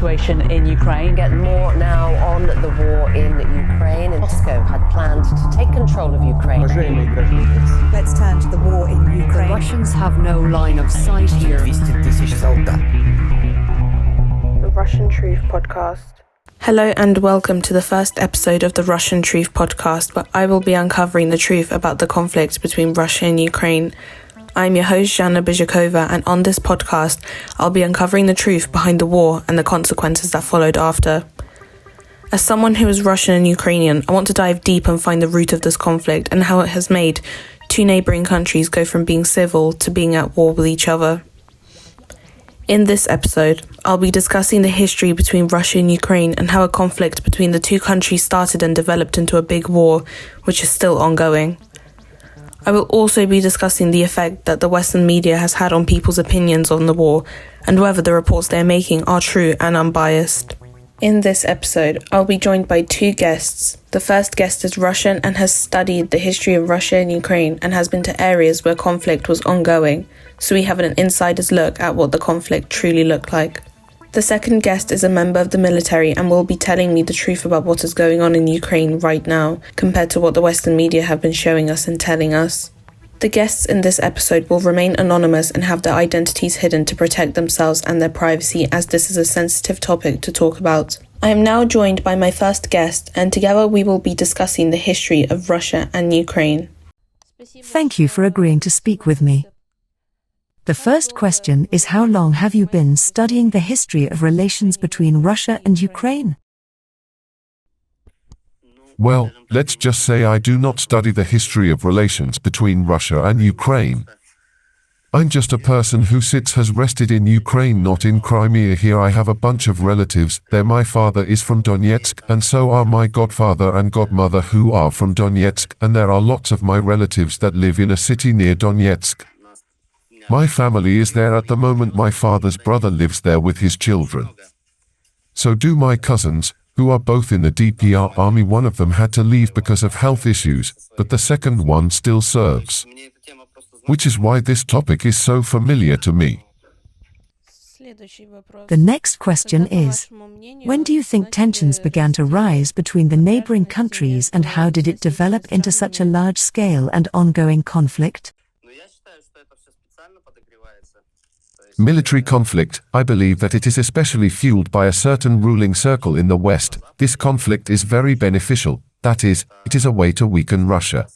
situation in Ukraine. Get more now on the war in Ukraine. Moscow had planned to take control of Ukraine. Let's turn to the war in Ukraine. The Russians have no line of sight here. The Russian Truth Podcast. Hello and welcome to the first episode of the Russian Truth Podcast, where I will be uncovering the truth about the conflict between Russia and Ukraine. I'm your host, Zanna Bizjukova, and on this podcast, I'll be uncovering the truth behind the war and the consequences that followed after. As someone who is Russian and Ukrainian, I want to dive deep and find the root of this conflict and how it has made two neighbouring countries go from being civil to being at war with each other. In this episode, I'll be discussing the history between Russia and Ukraine and how a conflict between the two countries started and developed into a big war, which is still ongoing. I will also be discussing the effect that the Western media has had on people's opinions on the war and whether the reports they're making are true and unbiased. In this episode, I'll be joined by two guests. The first guest is Russian and has studied the history of Russia and Ukraine and has been to areas where conflict was ongoing, so we have an insider's look at what the conflict truly looked like. The second guest is a member of the military and will be telling me the truth about what is going on in Ukraine right now, compared to what the Western media have been showing us and telling us. The guests in this episode will remain anonymous and have their identities hidden to protect themselves and their privacy, as this is a sensitive topic to talk about. I am now joined by my first guest, and together we will be discussing the history of Russia and Ukraine. Thank you for agreeing to speak with me. The first question is, how long have you been studying the history of relations between Russia and Ukraine? Well, let's just say I do not study the history of relations between Russia and Ukraine. I'm just a person who has rested in Ukraine, not in Crimea. Here I have a bunch of relatives there. My father is from Donetsk, and so are my godfather and godmother, who are from Donetsk, and there are lots of my relatives that live in a city near Donetsk. My family is there at the moment. My father's brother lives there with his children. So do my cousins, who are both in the DPR army. One of them had to leave because of health issues, but the second one still serves. Which is why this topic is so familiar to me. The next question is, when do you think tensions began to rise between the neighbouring countries, and how did it develop into such a large-scale and ongoing conflict? Military conflict, I believe that it is especially fueled by a certain ruling circle in the West. This conflict is very beneficial, that is, it is a way to weaken Russia.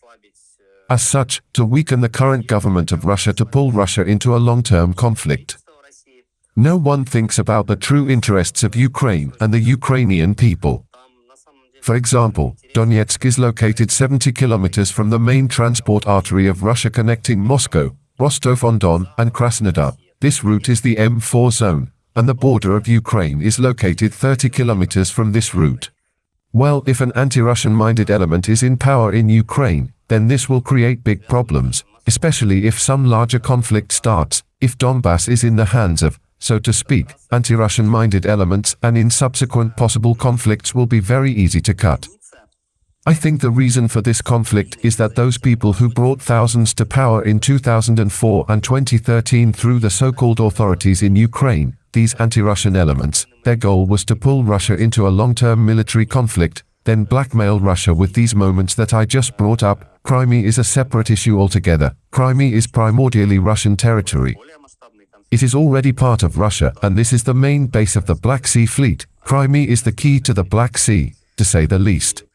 As such, to weaken the current government of Russia, to pull Russia into a long-term conflict. No one thinks about the true interests of Ukraine and the Ukrainian people. For example, Donetsk is located 70 kilometers from the main transport artery of Russia connecting Moscow, Rostov-on-Don, and Krasnodar. This route is the M4 zone, and the border of Ukraine is located 30 kilometers from this route. Well, if an anti-Russian-minded element is in power in Ukraine, then this will create big problems, especially if some larger conflict starts, if Donbass is in the hands of, so to speak, anti-Russian-minded elements, and in subsequent possible conflicts will be very easy to cut. I think the reason for this conflict is that those people who brought thousands to power in 2004 and 2013 through the so-called authorities in Ukraine, these anti-Russian elements, their goal was to pull Russia into a long-term military conflict, then blackmail Russia with these moments that I just brought up. Crimea is a separate issue altogether. Crimea is primordially Russian territory. It is already part of Russia, and this is the main base of the Black Sea Fleet. Crimea is the key to the Black Sea, to say the least.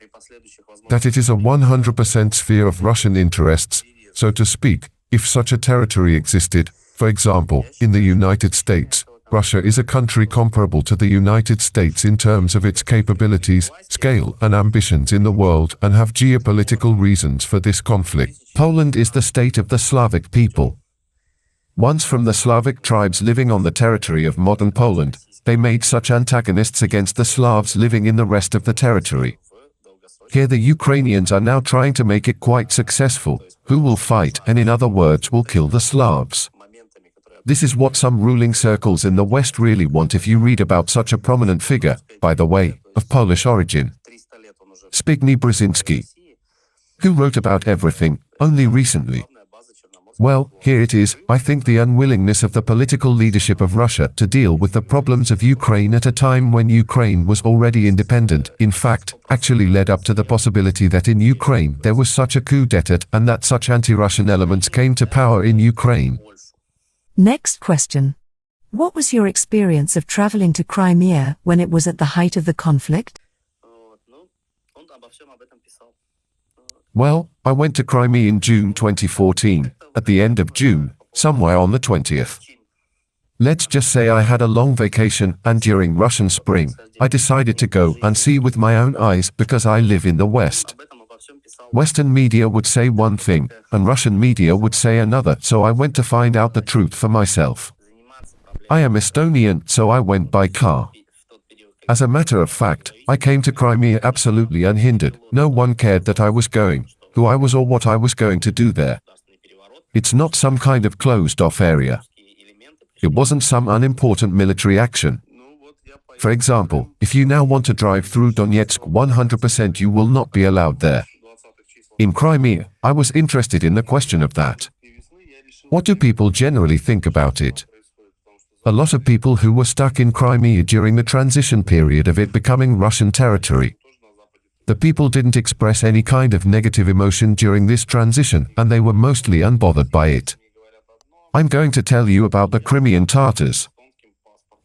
That it is a 100% sphere of Russian interests, so to speak, if such a territory existed. For example, in the United States, Russia is a country comparable to the United States in terms of its capabilities, scale, and ambitions in the world, and have geopolitical reasons for this conflict. Poland is the state of the Slavic people. Once from the Slavic tribes living on the territory of modern Poland, they made such antagonists against the Slavs living in the rest of the territory. Here the Ukrainians are now trying to make it quite successful, who will fight and, in other words, will kill the Slavs. This is what some ruling circles in the West really want. If you read about such a prominent figure, by the way, of Polish origin, Zbigniew Brzezinski, who wrote about everything, only recently. Well, here it is. I think the unwillingness of the political leadership of Russia to deal with the problems of Ukraine at a time when Ukraine was already independent, in fact, actually led up to the possibility that in Ukraine there was such a coup d'etat and that such anti-Russian elements came to power in Ukraine. Next question. What was your experience of traveling to Crimea when it was at the height of the conflict? Well, I went to Crimea in June 2014, at the end of June, somewhere on the 20th. Let's just say I had a long vacation, and during Russian spring, I decided to go and see with my own eyes because I live in the West. Western media would say one thing, and Russian media would say another, so I went to find out the truth for myself. I am Estonian, so I went by car. As a matter of fact, I came to Crimea absolutely unhindered. No one cared that I was going, who I was or what I was going to do there. It's not some kind of closed-off area. It wasn't some unimportant military action. For example, if you now want to drive through Donetsk 100% you will not be allowed there. In Crimea, I was interested in the question of that. What do people generally think about it? A lot of people who were stuck in Crimea during the transition period of it becoming Russian territory. The people didn't express any kind of negative emotion during this transition, and they were mostly unbothered by it. I'm going to tell you about the Crimean Tatars.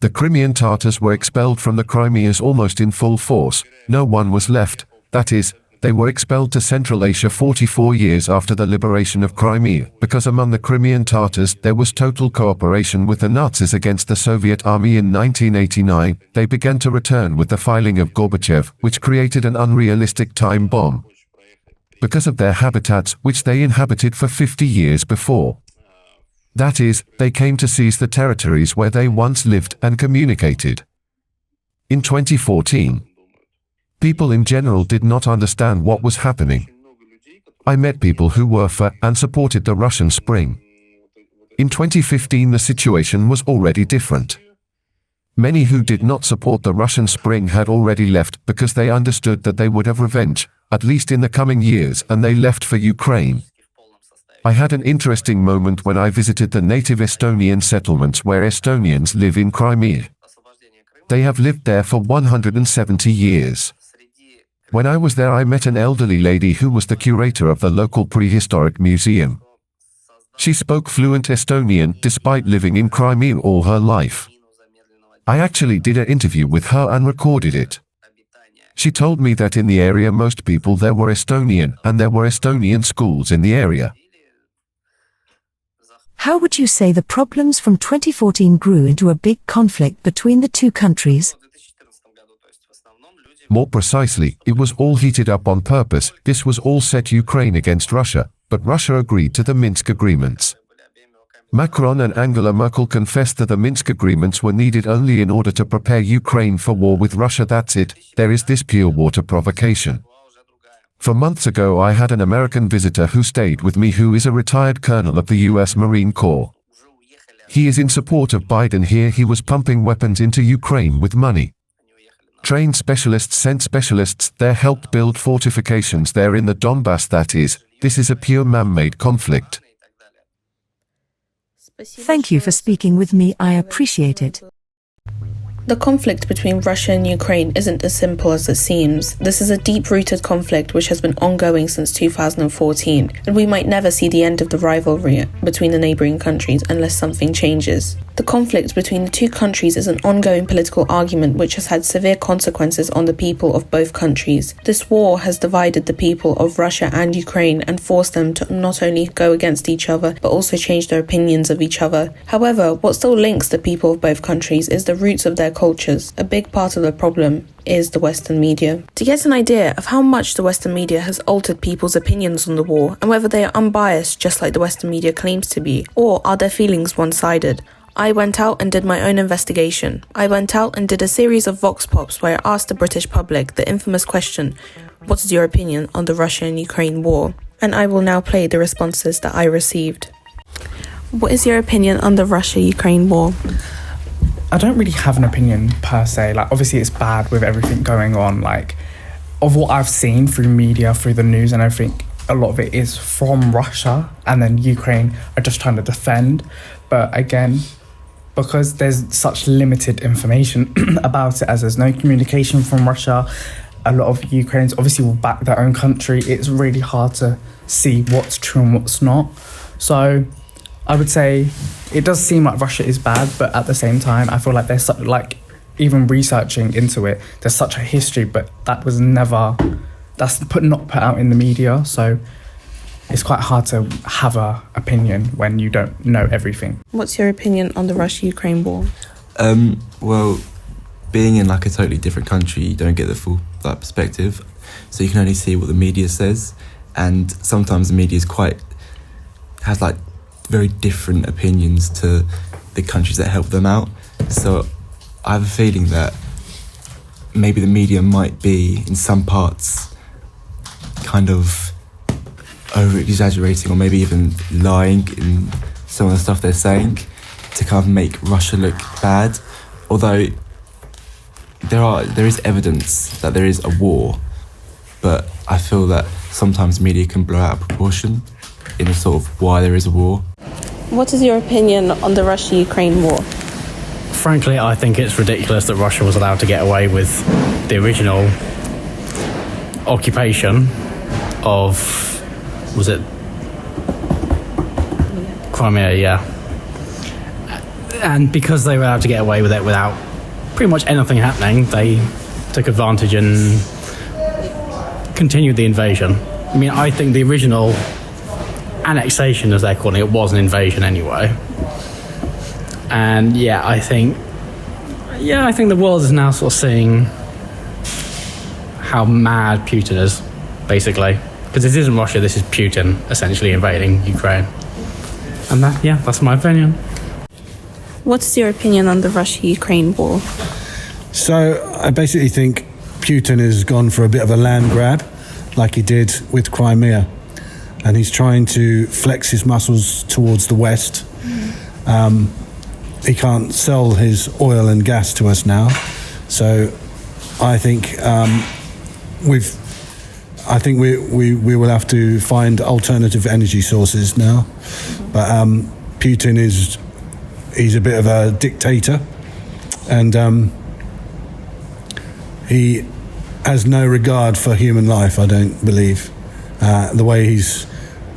The Crimean Tatars were expelled from the Crimeas almost in full force. No one was left, that is, they were expelled to Central Asia 44 years after the liberation of Crimea, because among the Crimean Tatars there was total cooperation with the Nazis against the Soviet army in 1989. They began to return with the filing of Gorbachev, which created an unrealistic time bomb. Because of their habitats, which they inhabited for 50 years before. That is, they came to seize the territories where they once lived and communicated. In 2014, people in general did not understand what was happening. I met people who were for and supported the Russian Spring. In 2015 the situation was already different. Many who did not support the Russian Spring had already left because they understood that they would have revenge, at least in the coming years, and they left for Ukraine. I had an interesting moment when I visited the native Estonian settlements where Estonians live in Crimea. They have lived there for 170 years. When I was there I met an elderly lady who was the curator of the local prehistoric museum. She spoke fluent Estonian despite living in Crimea all her life. I actually did an interview with her and recorded it. She told me that in the area most people there were Estonian and there were Estonian schools in the area. How would you say the problems from 2014 grew into a big conflict between the two countries? More precisely, it was all heated up on purpose. This was all set Ukraine against Russia, but Russia agreed to the Minsk agreements. Macron and Angela Merkel confessed that the Minsk agreements were needed only in order to prepare Ukraine for war with Russia. That's it, there is this pure water provocation. For months ago I had an American visitor who stayed with me who is a retired colonel of the US Marine Corps. He is in support of Biden here. He was pumping weapons into Ukraine with money. Trained specialists sent specialists there, helped build fortifications there in the Donbass. That is, this is a pure man-made conflict. Thank you for speaking with me, I appreciate it. The conflict between Russia and Ukraine isn't as simple as it seems. This is a deep-rooted conflict which has been ongoing since 2014, and we might never see the end of the rivalry between the neighbouring countries unless something changes. The conflict between the two countries is an ongoing political argument which has had severe consequences on the people of both countries. This war has divided the people of Russia and Ukraine and forced them to not only go against each other, but also change their opinions of each other. However, what still links the people of both countries is the roots of their cultures. A big part of the problem is the Western media. To get an idea of how much the Western media has altered people's opinions on the war, and whether they are unbiased just like the Western media claims to be, or are their feelings one-sided, I went out and did my own investigation. I went out and did a series of vox pops where I asked the British public the infamous question, what is your opinion on the Russia and Ukraine war? And I will now play the responses that I received. What is your opinion on the Russia-Ukraine war? I don't really have an opinion per se. Like, obviously it's bad with everything going on. Like, of what I've seen through media, through the news and everything, a lot of it is from Russia, and then Ukraine are just trying to defend. But again, because there's such limited information about it, as there's no communication from Russia, a lot of Ukrainians obviously will back their own country. It's really hard to see what's true and what's not. So I would say it does seem like Russia is bad, but at the same time, I feel like there's such, like, even researching into it, there's such a history, but that was never, that's not put out in the media. So it's quite hard to have a opinion when you don't know everything. What's your opinion on the Russia-Ukraine war? Well, being in like a totally different country, you don't get the full perspective, so you can only see what the media says, and sometimes the media has like very different opinions to the countries that help them out. So I have a feeling that maybe the media might be, in some parts, kind of over-exaggerating or maybe even lying in some of the stuff they're saying to kind of make Russia look bad. Although there is evidence that there is a war, but I feel that sometimes media can blow out of proportion in a sort of why there is a war. What is your opinion on the Russia-Ukraine war? Frankly, I think it's ridiculous that Russia was allowed to get away with the original occupation of, was it Crimea? Yeah. And because they were allowed to get away with it without pretty much anything happening, they took advantage and continued the invasion. I mean, I think the original annexation, as they're calling it, was an invasion anyway. And I think the world is now sort of seeing how mad Putin is, basically. Because this isn't Russia, this is Putin essentially invading Ukraine. And that's my opinion. What's your opinion on the Russia-Ukraine war? So I basically think Putin has gone for a bit of a land grab, like he did with Crimea. And he's trying to flex his muscles towards the West. He can't sell his oil and gas to us now. So I think we will have to find alternative energy sources now. But Putin he's a bit of a dictator, and he has no regard for human life, I don't believe. The way he's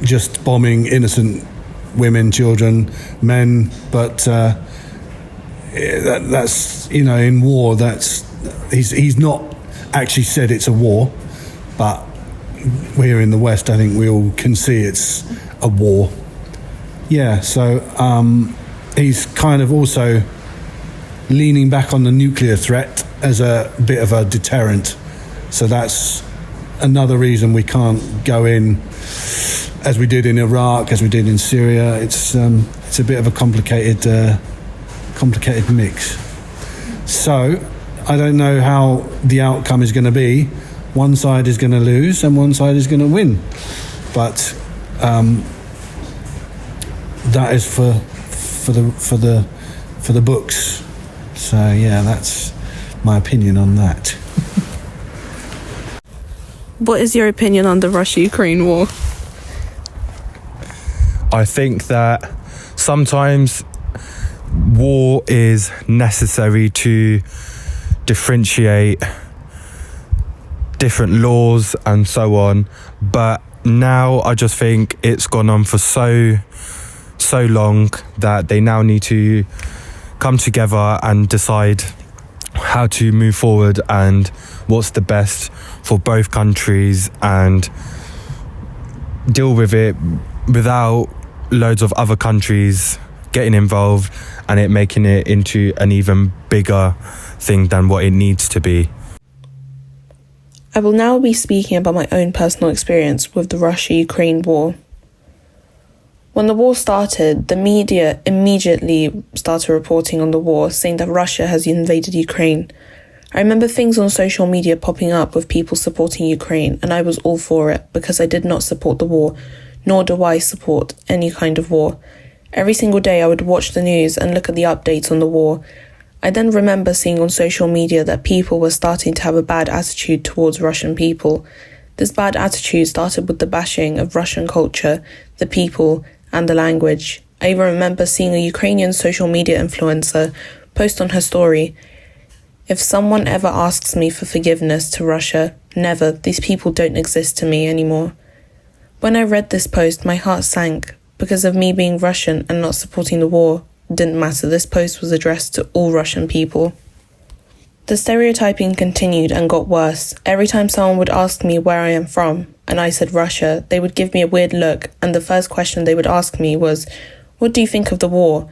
just bombing innocent women, children, men, but that's, in war, he's not actually said it's a war, but here in the West, I think we all can see it's a war. So he's kind of also leaning back on the nuclear threat as a bit of a deterrent. So that's another reason we can't go in as we did in Iraq, as we did in Syria. It's a bit of a complicated mix. So I don't know how the outcome is going to be. One side is going to lose and one side is going to win. But that is for the books. So that's my opinion on that. What is your opinion on the Russia-Ukraine war? I think that sometimes war is necessary to differentiate different laws and so on, but now I just think it's gone on for so long that they now need to come together and decide how to move forward and what's the best for both countries, and deal with it without loads of other countries getting involved and it making it into an even bigger thing than what it needs to be. I will now be speaking about my own personal experience with the Russia-Ukraine war. When the war started, the media immediately started reporting on the war, saying that Russia has invaded Ukraine. I remember things on social media popping up with people supporting Ukraine, and I was all for it because I did not support the war, nor do I support any kind of war. Every single day I would watch the news and look at the updates on the war. I then remember seeing on social media that people were starting to have a bad attitude towards Russian people. This bad attitude started with the bashing of Russian culture, the people, and the language. I even remember seeing a Ukrainian social media influencer post on her story, "If someone ever asks me for forgiveness to Russia, never, these people don't exist to me anymore." When I read this post, my heart sank. Because of me being Russian and not supporting the war, it didn't matter. This post was addressed to all Russian people. The stereotyping continued and got worse. Every time someone would ask me where I am from, and I said Russia, they would give me a weird look, and the first question they would ask me was, "What do you think of the war?"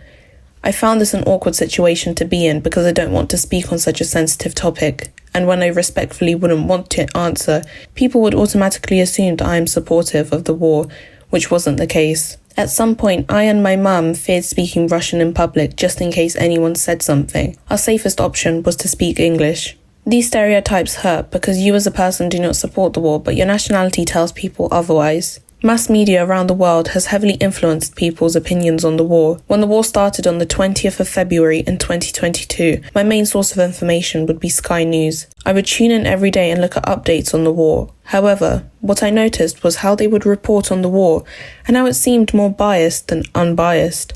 I found this an awkward situation to be in because I don't want to speak on such a sensitive topic, and when I respectfully wouldn't want to answer, people would automatically assume that I am supportive of the war, which wasn't the case. At some point, I and my mum feared speaking Russian in public just in case anyone said something. Our safest option was to speak English. These stereotypes hurt because you as a person do not support the war, but your nationality tells people otherwise. Mass media around the world has heavily influenced people's opinions on the war. When the war started on the 20th of February in 2022, my main source of information would be Sky News. I would tune in every day and look at updates on the war. However, what I noticed was how they would report on the war and how it seemed more biased than unbiased.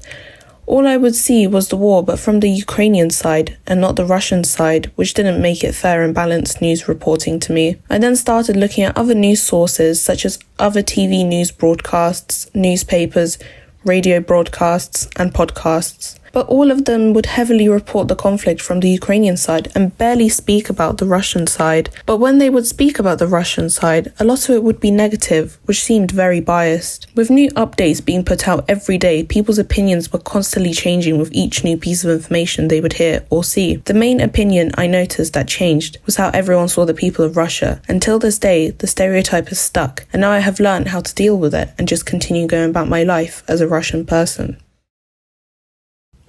All I would see was the war, but from the Ukrainian side and not the Russian side, which didn't make it fair and balanced news reporting to me. I then started looking at other news sources, such as other TV news broadcasts, newspapers, radio broadcasts, and podcasts. But all of them would heavily report the conflict from the Ukrainian side and barely speak about the Russian side. But when they would speak about the Russian side, a lot of it would be negative, which seemed very biased. With new updates being put out every day, people's opinions were constantly changing with each new piece of information they would hear or see. The main opinion I noticed that changed was how everyone saw the people of Russia. Until this day, the stereotype is stuck, and now I have learned how to deal with it and just continue going about my life as a Russian person.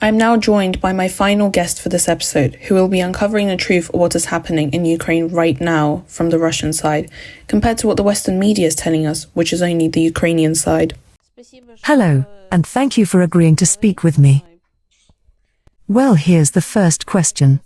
I'm now joined by my final guest for this episode, who will be uncovering the truth of what is happening in Ukraine right now from the Russian side, compared to what the Western media is telling us, which is only the Ukrainian side. Hello, and thank you for agreeing to speak with me. Well, here's the first question.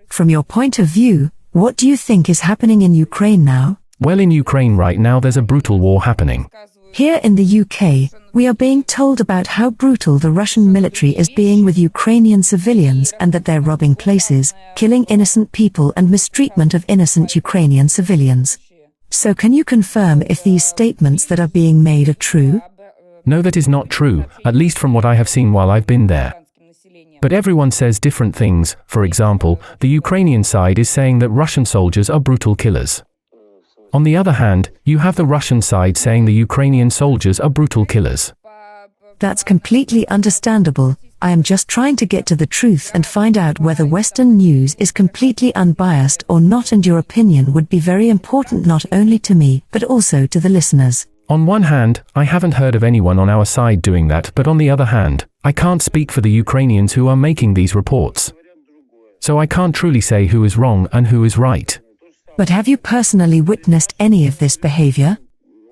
From your point of view, what do you think is happening in Ukraine now? Well, in Ukraine right now there's a brutal war happening. Here in the UK, we are being told about how brutal the Russian military is being with Ukrainian civilians and that they're robbing places, killing innocent people and mistreatment of innocent Ukrainian civilians. So can you confirm if these statements that are being made are true? No, that is not true, at least from what I have seen while I've been there. But everyone says different things. For example, the Ukrainian side is saying that Russian soldiers are brutal killers. On the other hand, you have the Russian side saying the Ukrainian soldiers are brutal killers. That's completely understandable. I am just trying to get to the truth and find out whether Western news is completely unbiased or not, and your opinion would be very important not only to me, but also to the listeners. On one hand, I haven't heard of anyone on our side doing that, but on the other hand, I can't speak for the Ukrainians who are making these reports. So I can't truly say who is wrong and who is right. But have you personally witnessed any of this behavior?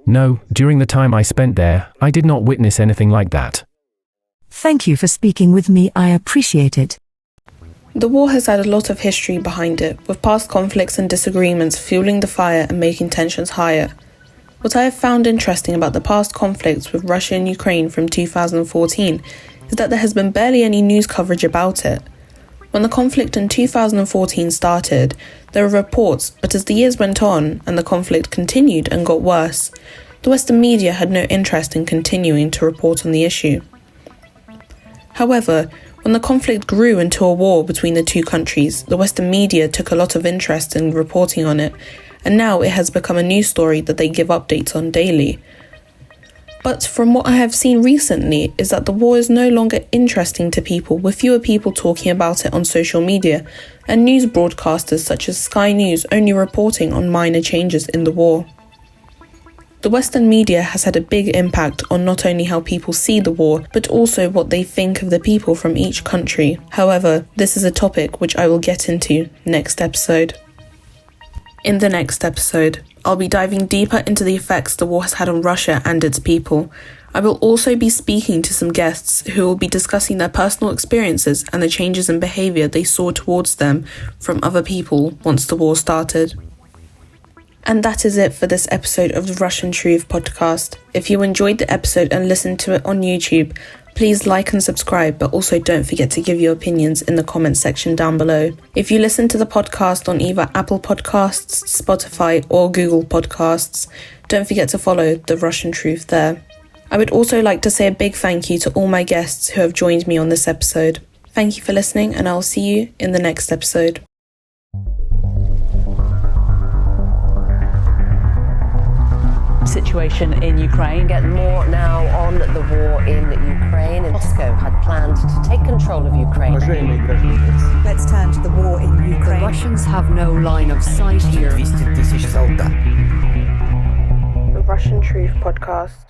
No, during the time I spent there, I did not witness anything like that. Thank you for speaking with me, I appreciate it. The war has had a lot of history behind it, with past conflicts and disagreements fueling the fire and making tensions higher. What I have found interesting about the past conflicts with Russia and Ukraine from 2014 is that there has been barely any news coverage about it. When the conflict in 2014 started, there were reports, but as the years went on and the conflict continued and got worse, the Western media had no interest in continuing to report on the issue. However, when the conflict grew into a war between the two countries, the Western media took a lot of interest in reporting on it, and now it has become a news story that they give updates on daily. But from what I have seen recently is that the war is no longer interesting to people, with fewer people talking about it on social media, and news broadcasters such as Sky News only reporting on minor changes in the war. The Western media has had a big impact on not only how people see the war, but also what they think of the people from each country. However, this is a topic which I will get into next episode. In the next episode, I'll be diving deeper into the effects the war has had on Russia and its people. I will also be speaking to some guests who will be discussing their personal experiences and the changes in behaviour they saw towards them from other people once the war started. And that is it for this episode of the Russian Truth podcast. If you enjoyed the episode and listened to it on YouTube, please like and subscribe, but also don't forget to give your opinions in the comments section down below. If you listen to the podcast on either Apple Podcasts, Spotify, or Google Podcasts, don't forget to follow The Russian Truth there. I would also like to say a big thank you to all my guests who have joined me on this episode. Thank you for listening, and I'll see you in the next episode. Situation in Ukraine. Get more now on the war in Ukraine. Moscow had planned to take control of Ukraine. Let's turn to the war in Ukraine. The Russians have no line of sight here. The Russian Truth podcast.